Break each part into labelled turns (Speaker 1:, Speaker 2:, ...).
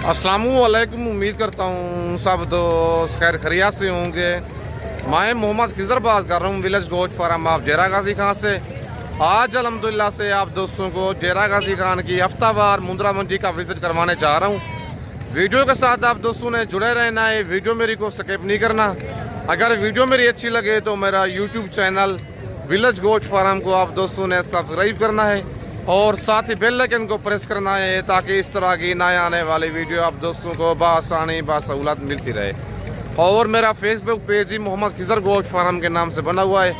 Speaker 1: अस्सलामुअलैकुम। उम्मीद करता हूँ सब दोस्त खैर खैरियत से होंगे। मैं मोहम्मद खिजर बात कर रहा हूँ विलेज गोट फार्म ऑफ डेरा गाजी खान से। आज अल्हम्दुलिल्लाह से आप दोस्तों को डेरा गाजी खान की हफ्तावार मुंद्रा मंडी का विज़िट करवाने जा रहा हूँ। वीडियो के साथ आप दोस्तों ने जुड़े रहना है, वीडियो मेरी को स्किप नहीं करना। अगर वीडियो मेरी अच्छी लगे तो मेरा YouTube channel village goat farm को आप दोस्तों ने सब्सक्राइब करना है और साथ ही बेल आइकन को प्रेस करना है ताकि इस तरह की नए आने वाली वीडियो आप दोस्तों को बआसानी बासहूलत मिलती रहे। और मेरा फेसबुक पेज ही मोहम्मद खिजर गोट फार्म के नाम से बना हुआ है।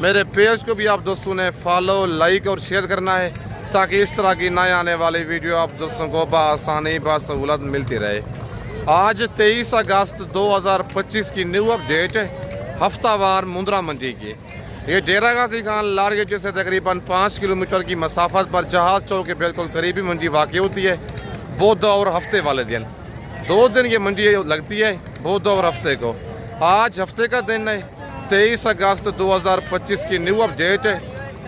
Speaker 1: मेरे पेज को भी आप दोस्तों ने फॉलो, लाइक और शेयर करना है ताकि इस तरह की नए आने वाली वीडियो आप दोस्तों को बआसानी बासहूलत मिलती रहे। आज 23 अगस्त 2025 की न्यू अपडेट है हफ्तावार मुंद्रा मंडी की। ये डेरा गाजी खान लारगेट से तकरीबन 5 किलोमीटर की मसाफत पर जहाज़ चौक के बिल्कुल करीबी मंडी वाक़ होती है। बुध और हफ्ते वाले दिन 2 दिन ये मंडी लगती है, बुध और हफ्ते को। आज हफ्ते का दिन है 23 अगस्त 2025 की न्यू अपडेट है।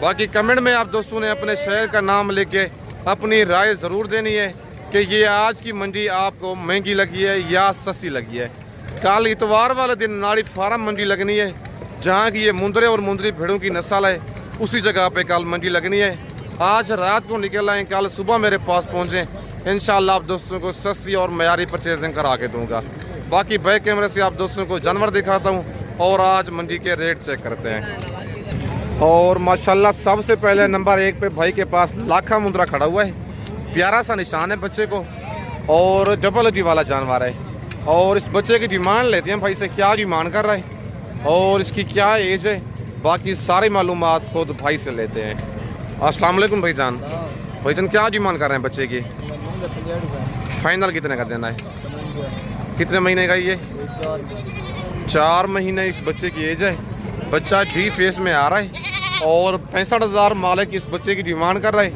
Speaker 1: बाकी कमेंट में आप दोस्तों ने अपने शहर का नाम लिख के अपनी राय ज़रूर देनी है कि ये आज की मंडी आपको महंगी लगी है या सस्ती लगी है। कल इतवार वाले दिन नाड़ी फार्म मंडी लगनी है जहाँ की ये मुंदरे और मुंदरी भेड़ों की नस्ल है, उसी जगह पे कल मंडी लगनी है। आज रात को निकल आए, कल सुबह मेरे पास पहुँचे। इंशाल्लाह आप दोस्तों को सस्ती और मयारी परचेजिंग करा के दूँगा। बाकी बैक कैमरे से आप दोस्तों को जानवर दिखाता हूँ और आज मंडी के रेट चेक करते हैं। और माशाल्लाह सबसे पहले नंबर 1 पे भाई के पास लाखा मुंदरा खड़ा हुआ है। प्यारा सा निशान है बच्चे को और डबल हड्डी वाला जानवर है। और इस बच्चे की डिमांड लेते हैं भाई से, क्या डिमांड कर रहा है और इसकी क्या एज है, बाकी सारी मालूमात खुद भाई से लेते हैं। अस्सलाम वालेकुम भाईजान। भाईजान क्या डिमांड कर रहे हैं बच्चे की? फाइनल कितने का देना है? कितने महीने का ये? 4 महीने इस बच्चे की एज है। बच्चा डी फेस में आ रहा है और 65,000 मालिक इस बच्चे की डिमांड कर रहा है।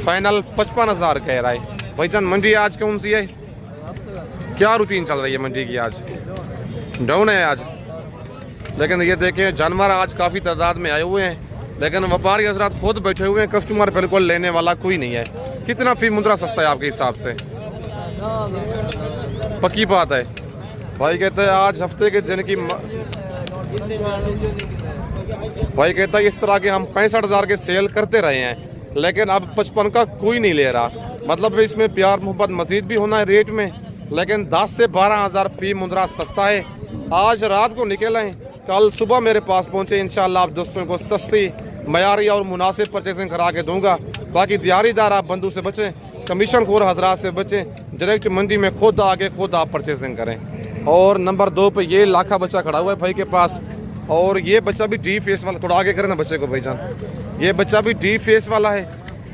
Speaker 1: फाइनल 55,000 कह रहा है। भाईजान मंडी आज कौन सी है? क्या रूटीन चल रही है मंडी की? आज डाउन है आज, लेकिन ये देखें जानवर आज काफ़ी तादाद में आए हुए हैं, लेकिन व्यापारी हजरात खुद बैठे हुए हैं, कस्टमर बिल्कुल लेने वाला कोई नहीं है। कितना फी मुंद्रा सस्ता है आपके हिसाब से? पक्की बात है भाई कहते हैं आज हफ्ते के दिन की भाई कहता है इस तरह के हम 65,000 के सेल करते रहे हैं, लेकिन अब 55 का कोई नहीं ले रहा। मतलब इसमें प्यार मोहब्बत मजीद भी होना है रेट में, लेकिन 10 से 12,000 फी मुंद्रा सस्ता है। आज रात को निकल आए, कल सुबह मेरे पास पहुंचे। इंशाल्लाह आप दोस्तों को सस्ती, मयारी और मुनासिब परचेजिंग करा के दूंगा। बाकी दिहाड़ीदार आप बंधु से बचें, कमीशन खोर हजरात से बचें। डायरेक्ट मंडी में खुद आके खुद आप परचेजिंग करें। और नंबर 2 पे ये लाखा बच्चा खड़ा हुआ है भाई के पास, और ये बच्चा भी डी फेस वाला। थोड़ा आगे करें ना बच्चे को भाईजान। ये बच्चा भी डी फेस वाला है।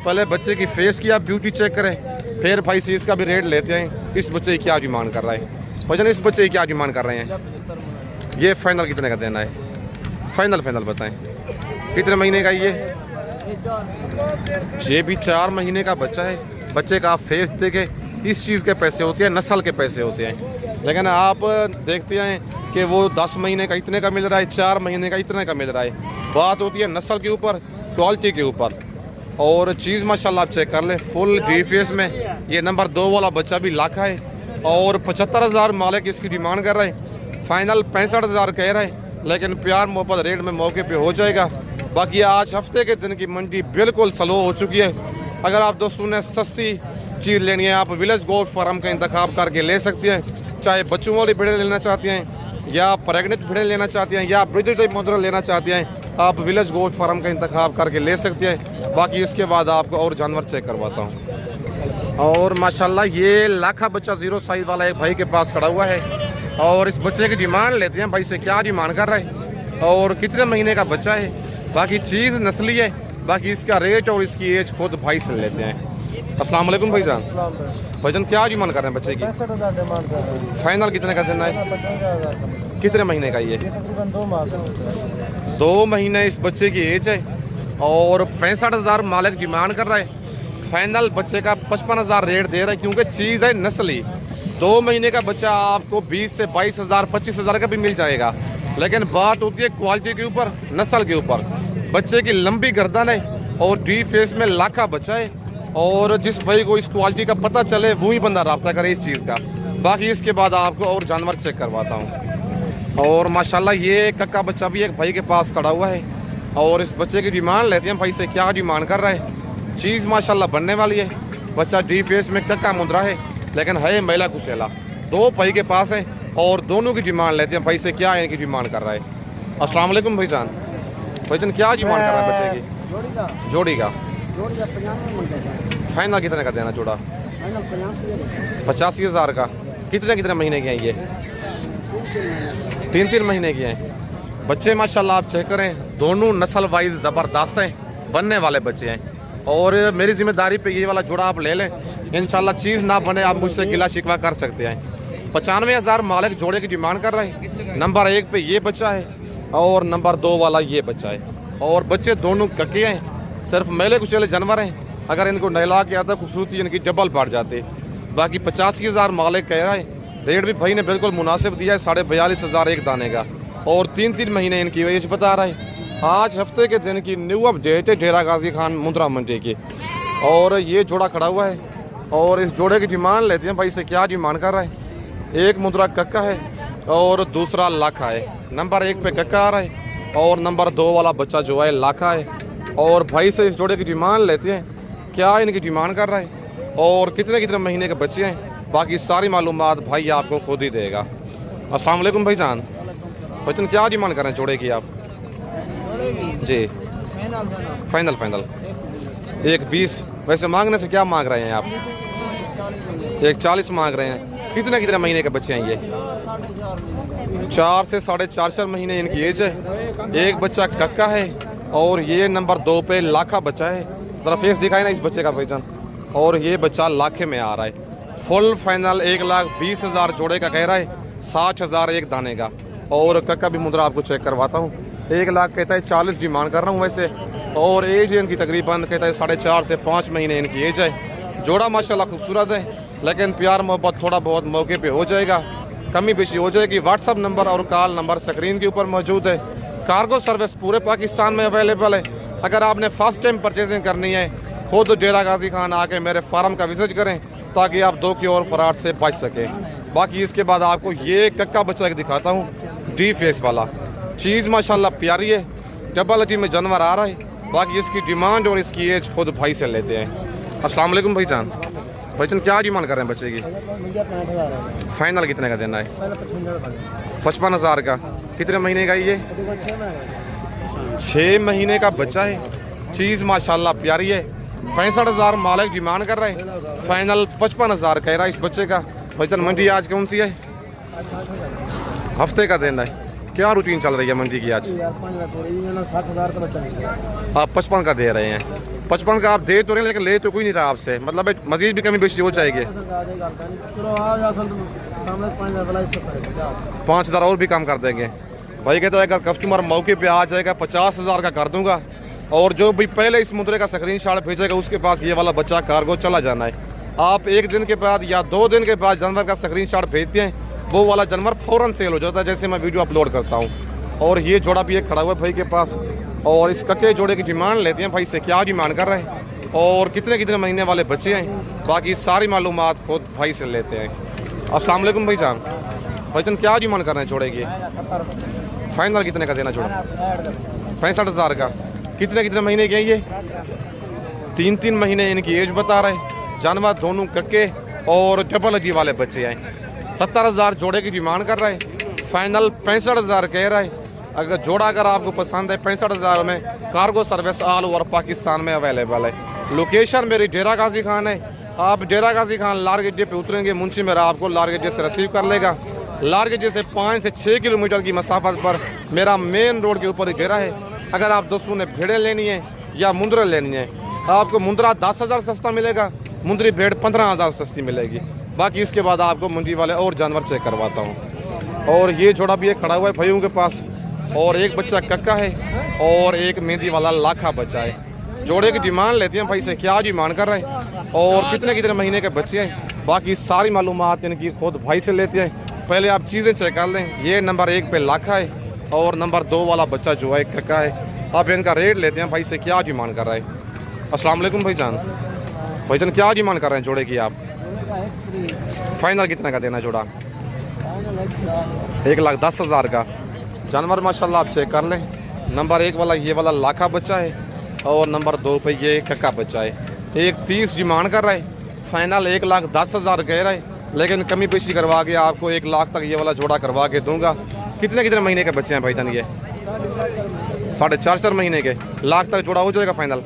Speaker 1: पहले बच्चे की फेस की आप ब्यूटी चेक करें, फिर भाई से इसका भी रेट लेते हैं। इस बच्चे की क्या डिमांड कर रहा है भाईजान? इस बच्चे की क्या डिमांड कर रहे हैं? ये फाइनल कितने का देना है? फाइनल बताएं कितने महीने का ये भी 4 महीने का बच्चा है। बच्चे का आप फेस देखे, इस चीज़ के पैसे होते हैं, नस्ल के पैसे होते हैं। लेकिन आप देखते हैं कि वो 10 महीने का इतने का मिल रहा है, 4 महीने का इतने का मिल रहा है। बात होती है नस्ल के ऊपर, क्वालिटी के ऊपर। और चीज़ माशाल्लाह आप चेक कर लें, फुल डी फेस में। ये नंबर 2 वाला बच्चा भी लाखा है और 75,000 मालिक इसकी डिमांड कर रहे हैं। फाइनल 65,000 कह रहे हैं, लेकिन प्यार मोहब्बत रेट में मौके पे हो जाएगा। बाकी आज हफ्ते के दिन की मंडी बिल्कुल स्लो हो चुकी है। अगर आप दोस्तों ने सस्ती चीज़ लेनी है, आप विलेज गोट फार्म का इंतखाब करके ले सकते हैं। चाहे बच्चों वाली भेड़ें लेना चाहते हैं या प्रेगनेंट भेड़ें लेना चाहते हैं या ब्रीडर टाइप मुंद्रा लेना चाहते हैं, आप विलेज गोट फार्म का इंतखाब करके ले सकते हैं। बाकी इसके बाद आपको और जानवर चेक करवाता हूँ। और माशाल्लाह ये लाखा बच्चा 0 साइज वाला एक भाई के पास खड़ा हुआ है। और इस बच्चे की डिमांड लेते हैं भाई से, क्या डिमांड कर रहा है और कितने महीने का बच्चा है। बाकी चीज़ नस्ली है, बाकी इसका रेट और इसकी एज खुद भाई से लेते हैं। अस्सलाम वालेकुम भाईजान। भाईजान क्या डिमांड कर रहे हैं बच्चे की?
Speaker 2: 65,000 डिमांड कर रहे हैं।
Speaker 1: फाइनल कितने का देना है?
Speaker 2: 55,000।
Speaker 1: कितने महीने का ये?
Speaker 2: तकरीबन 2 माह।
Speaker 1: 2 महीने इस बच्चे की एज है और 65,000 मालिक डिमांड कर रहा है। फाइनल बच्चे का 55,000 रेट दे रहा है, क्योंकि चीज़ है नस्ली। 2 महीने का बच्चा आपको 20 से 22,000 25,000 का भी मिल जाएगा, लेकिन बात होती है क्वालिटी के ऊपर, नस्ल के ऊपर। बच्चे की लंबी गर्दन है और डी फेस में लाखा बच्चा है और जिस भाई को इस क्वालिटी का पता चले वही बंदा रब्ता करे इस चीज़ का। बाकी इसके बाद आपको और जानवर चेक करवाता हूँ। और माशाल्लाह ये कक्का बच्चा भी एक भाई के पास खड़ा हुआ है और इस बच्चे की डिमांड लेते हैं भाई से, क्या डिमांड कर रहा है। चीज़ माशाल्लाह बनने वाली है। बच्चा डी फेस में कक्का मुंदरा है लेकिन है मेला कुचेला। दो भाई के पास है और दोनों की डिमांड लेते हैं भाई से, क्या इनकी डिमांड कर रहा है। अस्सलाम वालेकुम भाईजान। भाईजान क्या डिमांड कर रहा है बच्चे की? जोड़ी का फाइनल कितने का देना जोड़ा? 85,000 का। कितने महीने के हैं ये? 3 महीने के हैं बच्चे माशाल्लाह। आप चेक करें दोनों नस्ल वाइज ज़बरदस्त हैं, बनने वाले बच्चे हैं। और मेरी जिम्मेदारी पे ये वाला जोड़ा आप ले लें, इंशाल्लाह चीज़ ना बने आप मुझसे गिला शिकवा कर सकते हैं। 95,000 मालिक जोड़े की डिमांड कर रहे हैं। नंबर 1 पे ये बच्चा है और नंबर 2 वाला ये बच्चा है। और बच्चे दोनों कक्के हैं, सिर्फ मेले कुचेले जानवर हैं। अगर इनको नहला के आता खूबसूरती इनकी डबल बढ़ जाती। बाकी 85,000 मालिक कह रहा है। रेट भी भाई ने बिल्कुल मुनासिब दिया है, 42,500 एक दाने का। और 3 महीने इनकी एज बता रहा है। आज हफ्ते के दिन की न्यू अपडेट है डेरा गाजी खान मुंद्रा मंडी की। और ये जोड़ा खड़ा हुआ है और इस जोड़े की डिमांड लेते हैं भाई से, क्या डिमांड कर रहा है। एक मुंद्रा कक्का है और दूसरा लाखा है। नंबर 1 पे कक्का आ रहा है और नंबर 2 वाला बच्चा जो है लाखा है। और भाई से इस जोड़े की डिमांड लेते हैं, क्या इनकी डिमांड कर रहा है और कितने महीने के बच्चे हैं। बाकी सारी मालूमात भाई आपको खुद ही देगा। अस्सलाम वालेकुम भाईजान। भाईजान क्या डिमांड कर रहे हैं जोड़े की आप? जी फाइनल 1,20। वैसे मांगने से क्या मांग रहे हैं आप? 1,40 मांग रहे हैं। कितने महीने के बच्चे हैं ये? 4 से 4.5 महीने इनकी एज है। एक बच्चा कक्का है और ये नंबर 2 पे लाखा बच्चा है। जरा फेस दिखाए ना इस बच्चे का भाईजान। और ये बच्चा लाखे में आ रहा है। फुल फाइनल 1,20,000 जोड़े का कह रहा है, 60,000 एक दाने का। और कक्का भी मुद्रा आपको चेक करवाता हूँ। 1 लाख कहता है, 40 डिमांड कर रहा हूँ वैसे। और एज इनकी तकरीबन कहता है 4.5 से 5 महीने इनकी एज है। जोड़ा माशाल्लाह खूबसूरत है लेकिन प्यार मोहब्बत थोड़ा बहुत मौके पे हो जाएगा, कमी बेशी हो जाएगी। व्हाट्सअप नंबर और कॉल नंबर स्क्रीन के ऊपर मौजूद है। कार्गो सर्विस पूरे पाकिस्तान में अवेलेबल है। अगर आपने फर्स्ट टाइम परचेजिंग करनी है, खुद डेरा गाजी खान आके मेरे फार्म का विजिट करें ताकि आप दो की और फ्रॉड से बच सकें। बाकी इसके बाद आपको ये कक्का बच्चा दिखाता हूँ, डी फेस वाला। चीज़ माशाल्लाह प्यारी है, डबल अटी में जानवर आ रहा है। बाकी इसकी डिमांड और इसकी एज खुद भाई से लेते हैं। अस्सलाम वालेकुम भाईजान। भाईजान क्या डिमांड कर रहे हैं बच्चे की? फाइनल कितने का देना है? 55,000 का। कितने महीने का ये? 6 महीने का बच्चा है। चीज़ माशाल्लाह प्यारी है। 65,000 मालिक डिमांड कर रहे हैं। फाइनल 55,000 कह रहा है इस बच्चे का। भाईजान मंडी आज कौन सी है? हफ्ते का देना है। क्या रूटीन चल रही है मंडी की आज?
Speaker 2: 60,000 का बच्चा
Speaker 1: आप 55 का दे रहे हैं। 55 का आप दे तो रहे हैं लेकिन ले तो कोई नहीं रहा आपसे, मतलब मजीद भी कमी बेशी हो जाएगी। 5,000 और भी कम कर देंगे। भाई कहता है अगर कस्टमर मौके पे आ जाएगा 50,000 का कर दूंगा। और जो भी पहले इस मुद्रे का स्क्रीनशॉट भेजेगा उसके पास ये वाला बच्चा कार्गो चला जाना है। आप 1 दिन के बाद या 2 दिन के बाद जानवर का स्क्रीनशॉट भेजते हैं, वो वाला जानवर फ़ौरन सेल हो जाता है जैसे मैं वीडियो अपलोड करता हूँ। और ये जोड़ा भी एक खड़ा हुआ है भाई के पास। और इस कक्के जोड़े की डिमांड लेते हैं भाई से, क्या डिमांड कर रहे हैं और कितने महीने वाले बच्चे हैं। बाकी सारी मालूमात खुद भाई से लेते हैं। अस्सलाम वालेकुम भाईजान। भाईजान क्या डिमांड कर रहे हैं जोड़े की? फाइनल कितने का देना जोड़ा? 65,000 का। कितने महीने के हैं ये? 3 महीने इनकी एज बता रहे। जानवर दोनों कक्के और डबल अजी वाले बच्चे हैं। 70,000 जोड़े की डिमांड कर रहे हैं। फाइनल 65,000 कह रहा है। अगर जोड़ा अगर आपको पसंद है 65,000 में cargo service all over Pakistan में अवेलेबल है। लोकेशन मेरी डेरा गाजी खान है। आप डेरा गाजी खान लारगड्डे पे उतरेंगे, मुंशी मेरा आपको लारगड्डे से रिसीव कर लेगा। लारगड्डे से 5 से 6 किलोमीटर की मसाफत पर मेरा मेन रोड के ऊपर ही डेरा है। अगर आप दोस्तों ने भेड़ें लेनी है या मुंद्रा लेनी है, आपको मुंद्रा 10,000 सस्ता मिलेगा, मुंद्री भेड़ 15,000 सस्ती मिलेगी। बाकी इसके बाद आपको मंडी वाले और जानवर चेक करवाता हूँ। और ये जोड़ा भी एक खड़ा हुआ है भाइयों के पास। और एक बच्चा कक्का है और एक मेहंदी वाला लाखा बच्चा है। जोड़े की डिमांड लेते हैं भाई से, क्या डिमांड कर रहे हैं और कितने महीने के बच्चे हैं। बाकी सारी मालूमात इनकी खुद भाई से लेते हैं। पहले आप चीज़ें चेक कर लें। ये नंबर 1 पे लाखा है और नंबर 2 वाला बच्चा जो है कक्का है। आप इनका रेट लेते हैं भाई से, क्या डिमांड कर रहा है। अस्सलाम वालेकुम भाईजान। भाईजान क्या डिमांड कर रहे हैं जोड़े की आप?
Speaker 2: उनका है फ्री।
Speaker 1: फाइनल कितने का देना जोड़ा?
Speaker 2: फाइनल है
Speaker 1: 1,10,000 का। जानवर माशाल्लाह आप चेक कर लें। नंबर 1 वाला ये वाला लाखा बच्चा है और नंबर 2 पे ये कक्का बच्चा है। 1,30 डिमांड कर रहा है, फाइनल 1,10,000 कह रहा है, लेकिन कमी पेशी करवा के आपको 1 लाख तक ये वाला जोड़ा करवा के दूंगा। कितने महीने के बच्चे हैं भाईजान ये? 4.5 महीने के। लाख तक जोड़ा हो जाएगा फाइनल?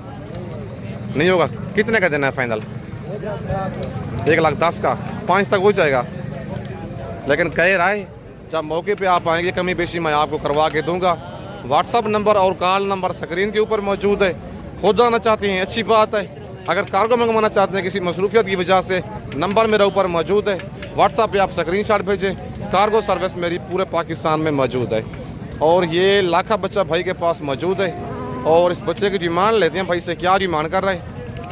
Speaker 1: नहीं होगा। कितने का देना है फाइनल? 1,10,000 का। 5 तक हो जाएगा, लेकिन कह रहा है जब मौके पे आप आएंगे कमी बेशी मैं आपको करवा के दूंगा। व्हाट्सअप नंबर और कॉल नंबर स्क्रीन के ऊपर मौजूद है। खुद आना चाहते हैं अच्छी बात है, अगर कार्गो मंगवाना चाहते हैं किसी मसरूफियत की वजह से नंबर मेरे ऊपर मौजूद है। व्हाट्सअप पे आप स्क्रीनशॉट भेजें। कार्गो सर्विस मेरी पूरे पाकिस्तान में मौजूद है। और ये लाखा बच्चा भाई के पास मौजूद है और इस बच्चे की डिमांड लेते हैं भाई से क्या डिमांड कर रहे हैं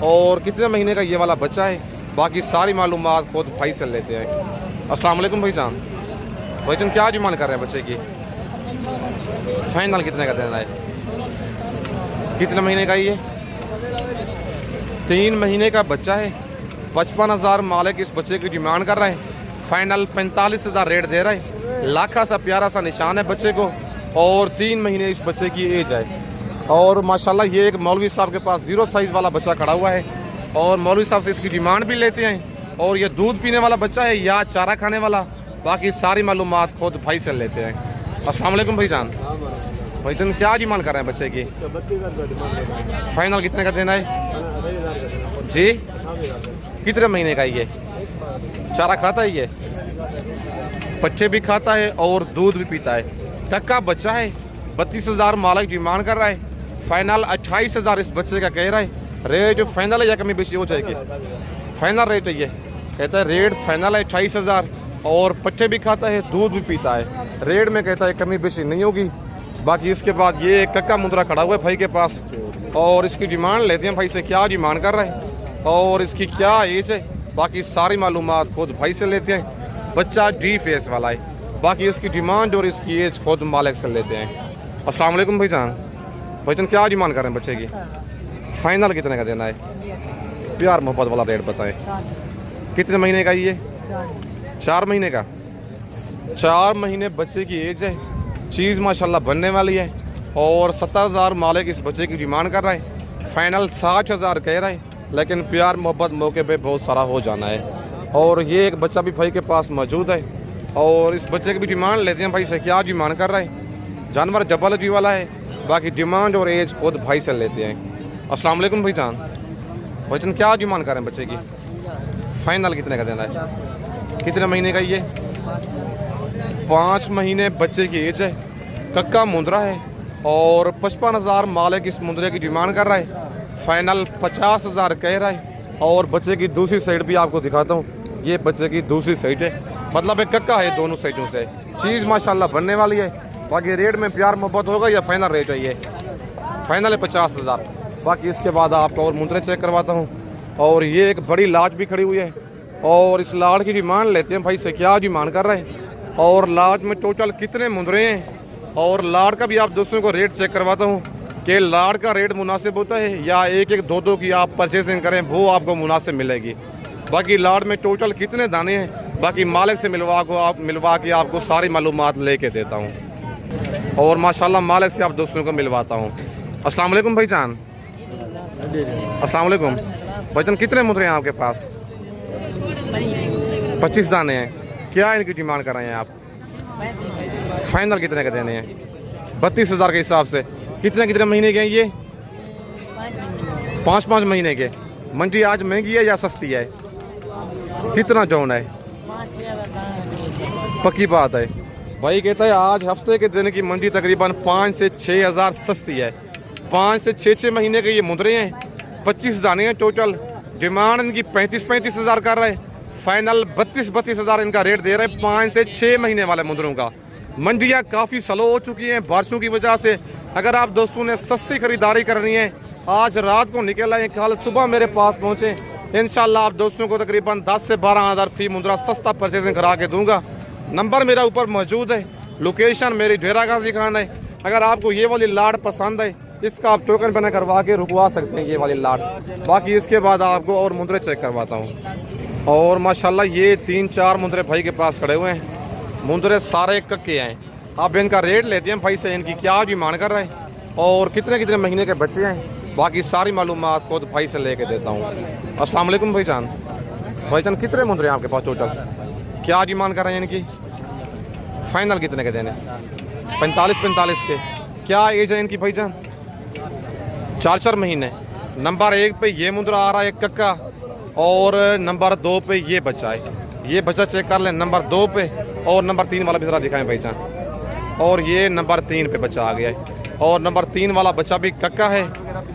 Speaker 1: और कितने महीने का ये वाला बच्चा है, बाकी सारी मालूमात खुद भाई से लेते हैं। अस्सलाम वालेकुम भाईजान। भाईजान क्या डिमांड कर रहे हैं बच्चे की? फाइनल कितने का देना है? कितने महीने का ये? 3 महीने का बच्चा है। 55,000 मालिक इस बच्चे की डिमांड कर रहे हैं। फाइनल 45,000 रेट दे रहे हैं। लाखा सा प्यारा सा निशान है बच्चे को और 3 महीने इस बच्चे की एज है। और माशाल्लाह ये एक मौलवी साहब के पास 0 साइज़ वाला बच्चा खड़ा हुआ है और मौलवी साहब से इसकी डिमांड भी लेते हैं। और ये दूध पीने वाला बच्चा है या चारा खाने वाला, बाकी सारी मालूमात खुद भाई से लेते हैं। अस्सलाम वालेकुम भाईजान। भाईजान क्या डिमांड कर रहे हैं बच्चे की?
Speaker 2: 32,000 डिमांड।
Speaker 1: फाइनल कितने का देना है जी? कितने महीने का ये? चारा खाता है ये? बच्चे भी खाता है और दूध भी पीता है। टक्का बच्चा है। 32,000 मालिक डिमांड कर रहा है। फाइनल 28,000 इस बच्चे का कह रहा है। रेट फाइनल है या कमी बेशी हो जाएगी? फाइनल रेट है ये। कहता है रेट फाइनल है 28,000 और पट्टे भी खाता है दूध भी पीता है। रेट में कहता है कमी बेशी नहीं होगी। बाकी इसके बाद ये कक्का मुंद्रा खड़ा हुआ है भाई के पास और इसकी डिमांड लेते हैं भाई से क्या डिमांड कर रहा है और इसकी क्या एज है, बाकी सारी मालूमात खुद भाई से लेते हैं। बच्चा डी फेस वाला है, बाकी इसकी डिमांड और इसकी एज खुद मालिक से लेते हैं। अस्सलाम वालेकुम भाईजान। भाईजान क्या डिमांड कर रहे हैं बच्चे की? फाइनल कितने का देना है? प्यार मोहब्बत वाला रेट बताएं। कितने महीने का ये? 4 महीने का। 4 महीने बच्चे की एज है। चीज़ माशाल्लाह बनने वाली है और 70,000 मालिक इस बच्चे की डिमांड कर रहा है। फाइनल 60,000 कह रहा है, लेकिन प्यार मोहब्बत मौके पे बहुत सारा हो जाना है। और ये एक बच्चा भी भाई के पास मौजूद है और इस बच्चे की भी डिमांड लेते हैं भाई से क्या डिमांड कर रहा है। जानवर जबल जी वाला है, बाकी डिमांड और एज खुद भाई से लेते हैं। अस्सलाम वालेकुम भाईजान। भाईजान क्या डिमांड कर रहे हैं बच्चे की? फाइनल कितने का देना है? कितने महीने का ये? 5 महीने बच्चे की एज है। कक्का मुंद्रा है और 55,000 मालिक इस मुंद्रे की डिमांड कर रहा है। फाइनल 50,000 कह रहा है और बच्चे की दूसरी साइड भी आपको दिखाता हूँ। ये बच्चे की दूसरी साइड है, मतलब एक कक्का है दोनों साइडों से। चीज़ माशाल्लाह बनने वाली है। बाकी रेट में प्यार मोहब्बत होगा या फाइनल रेट है? ये फाइनल है 50,000। बाकी इसके बाद आपको और मुंद्रे चेक करवाता हूँ। और ये एक बड़ी लाट भी खड़ी हुई है और इस लाट की डिमांड लेते हैं भाई से क्या डिमांड कर रहे हैं और लाट में टोटल कितने मुंद्रे हैं और लाट का भी आप दोस्तों को रेट चेक करवाता हूँ कि लाट का रेट मुनासिब होता है या एक 2 की आप परचेजिंग करें वो आपको मुनासिब मिलेगी। बाकी लाट में टोटल कितने दाने हैं बाकी मालिक से मिलवा के आपको सारी मालूमात लेके देता हूँ और माशाल्लाह मालिक से आप दोस्तों को मिलवाता हूँ। अस्सलाम वालेकुम भाईजान। अस्सलाम वालेकुम भाईजान। कितने मुंद्रे हैं आपके पास? 25 दाने हैं। क्या इनकी डिमांड कर रहे हैं आप? फाइनल कितने के देने हैं? 32,000 के हिसाब से। कितने महीने के हैं ये? 5 महीने के। मंडी आज महंगी है या सस्ती है? कितना जौन है? पक्की बात है भाई। कहता है आज हफ्ते के दिन की मंडी तकरीबन 5 से 6 हज़ार सस्ती है। 5 से 6 महीने के ये मुंद्रे हैं। 25 दाने हैं टोटल। डिमांड इनकी 35 हज़ार कर रहे हैं। फाइनल 32 हज़ार इनका रेट दे रहे हैं 5 से 6 महीने वाले मुंद्रों का। मंडियाँ काफ़ी स्लो हो चुकी हैं बारिशों की वजह से। अगर आप दोस्तों ने सस्ती खरीदारी करनी है आज रात को निकल आए, कल सुबह मेरे पास पहुँचे, इंशाल्लाह आप दोस्तों को तकरीबन 10 से 12 हज़ार फी मुंद्रा सस्ता परचेजिंग करा के दूंगा। नंबर मेरा ऊपर मौजूद है। लोकेशन मेरी डेरा गाजी खान है। अगर आपको ये वाली लाट पसंद है इसका आप टोकन बना करवा के रुकवा सकते हैं ये वाली लाट। बाकी इसके बाद आपको और मुंदरे चेक करवाता हूँ। और माशाल्लाह ये 3-4 मुंदरे भाई के पास खड़े हुए हैं। मुंदरे सारे कक्के हैं। आप इनका रेट लेते हैं भाई से, इनकी क्या डिमांड कर रहे हैं और कितने कितने महीने के बच्चे हैं, बाकी सारी मालूमात खुद भाई से लेके देता हूँ। अस्सलाम वालेकुम भाईजान। भाईजान कितने मुंदरे हैं आपके पास टोटल, क्या डिमांड कर रहे हैं इनकी, फाइनल कितने के देने? 45 के। क्या एज है इनकी भाईजान? 4 महीने। नंबर 1 पे ये मुंदरा आ रहा है कक्का और नंबर 2 पे ये बच्चा है। ये बच्चा चेक कर लें नंबर 2 पे, और नंबर 3 वाला भी ज़रा दिखाएं भाईजान। और ये नंबर 3 पे बच्चा आ गया है, और नंबर 3 वाला बच्चा भी कक्का है,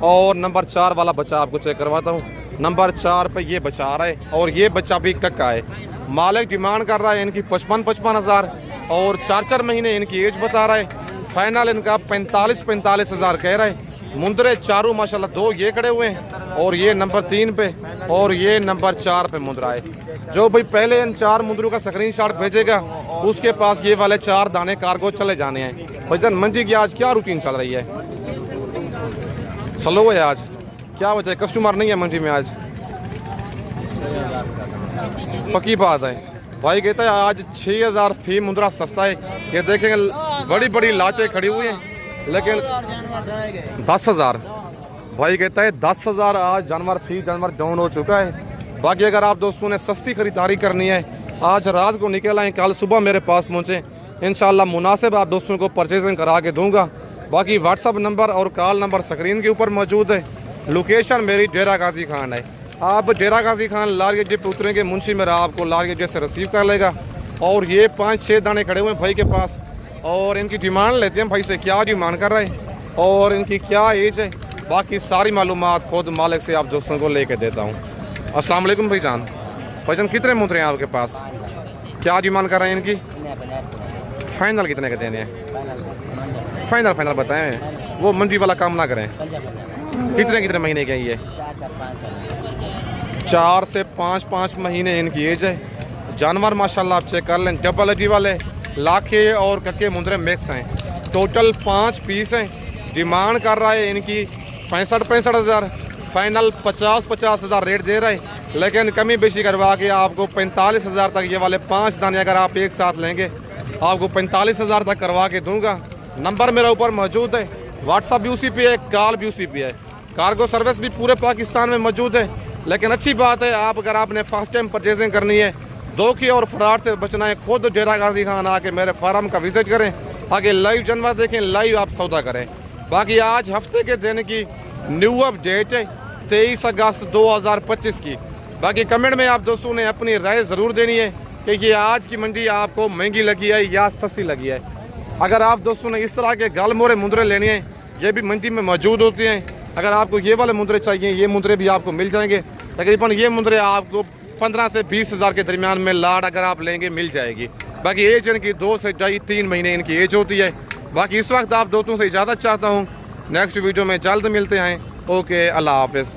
Speaker 1: और नंबर 4 वाला बच्चा आपको चेक करवाता हूँ। नंबर 4 पे ये बच्चा आ रहा है और ये बच्चा भी कक्का है। मालिक डिमांड कर रहा है इनकी 55 हज़ार और 4 महीने इनकी एज बता रहा है। फाइनल इनका 45 हज़ार कह रहा है। मुंदरे चारों माशाल्लाह 2 ये खड़े हुए हैं और ये नंबर 3 पे और ये नंबर 4 पे मुंदरा है। जो भाई पहले इन 4 मुंदरों का स्क्रीनशॉट भेजेगा उसके पास ये वाले 4 दाने कार्गो चले जाने हैं। भाईजान मंडी की आज क्या रूटीन चल रही है? स्लो है आज, क्या वजह है? कस्टमर नहीं है मंडी में आज? पक्की बात है। भाई कहता है आज 6000 फी मुंदरा सस्ता है। ये देखेंगे बड़ी बड़ी लाटें खड़ी हुई हैं, लेकिन 10,000 भाई कहता है 10,000 आज जानवर फी जानवर डाउन हो चुका है। बाकी अगर आप दोस्तों ने सस्ती खरीदारी करनी है, आज रात को निकल आए, कल सुबह मेरे पास पहुँचे, इंशाल्लाह मुनासिब आप दोस्तों को परचेजिंग करा के दूंगा। बाकी व्हाट्सअप नंबर और कॉल नंबर स्क्रीन के ऊपर मौजूद है। लोकेशन मेरी डेरा गाजी खान है। आप डेरा गाजी खान लाल गेट पे उतरेंगे, मुंशी मेरा आपको लाल गेट से रिसीव कर लेगा। और ये 5-6 दाने खड़े हुए हैं भाई के पास, और इनकी डिमांड लेते हैं भाई से, क्या डिमांड कर रहे हैं और इनकी क्या एज है, बाकी सारी मालूमात खुद मालिक से आप दोस्तों को लेके देता हूँ। अस्सलाम वालेकुम भाईजान। भाईजान कितने मुंदरे हैं आपके पास, क्या डिमांड कर रहे हैं इनकी, फाइनल कितने के देने हैं? फाइनल बताएं, वो मंडी वाला काम ना करें। कितने महीने के ये? 4 से 5 महीने इनकी एज है। जानवर माशाल्लाह आप चेक कर लें, डबल अडी वाले लाखे और कक्के मुंदरे मिक्स हैं। टोटल 5 पीस हैं। डिमांड कर रहा है इनकी 65 हज़ार, फाइनल 50 हज़ार रेट दे रहा है, लेकिन कमी बेशी करवा के आपको 45 हज़ार तक ये वाले 5 दाने अगर आप एक साथ लेंगे आपको 45 हज़ार तक करवा के दूंगा। नंबर मेरा ऊपर मौजूद है, व्हाट्सअप भी उसी पे है, कॉल भी उसी पे है, कार्गो सर्विस भी पूरे पाकिस्तान में मौजूद है। लेकिन अच्छी बात है, आप अगर आपने फर्स्ट टाइम परचेजिंग करनी है, धोखे और फ्रॉड से बचना है, खुद डेरा गाजी खान आके मेरे फार्म का विजिट करें, आगे लाइव जानवर देखें, लाइव आप सौदा करें। बाकी आज हफ्ते के दिन की न्यू अपडेट है 23 अगस्त 2025 की। बाकी कमेंट में आप दोस्तों ने अपनी राय ज़रूर देनी है कि ये आज की मंडी आपको महंगी लगी है या सस्ती लगी है। अगर आप दोस्तों ने इस तरह के गल मोरे मुंदरे लेने हैं, ये भी मंडी में मौजूद होते हैं। अगर आपको ये वाले मुंदरे चाहिए, ये मुंदरे भी आपको मिल जाएंगे। तकरीबन ये मुंदरे आपको 15 से 20 हज़ार के दरमियान में लाट अगर आप लेंगे मिल जाएगी। बाकी एज इनकी 2 से 3 महीने इनकी एज होती है। बाकी इस वक्त आप दोस्तों से इजाज़त चाहता हूँ, नेक्स्ट वीडियो में जल्द मिलते हैं। ओके, अल्लाह हाफ़िज़।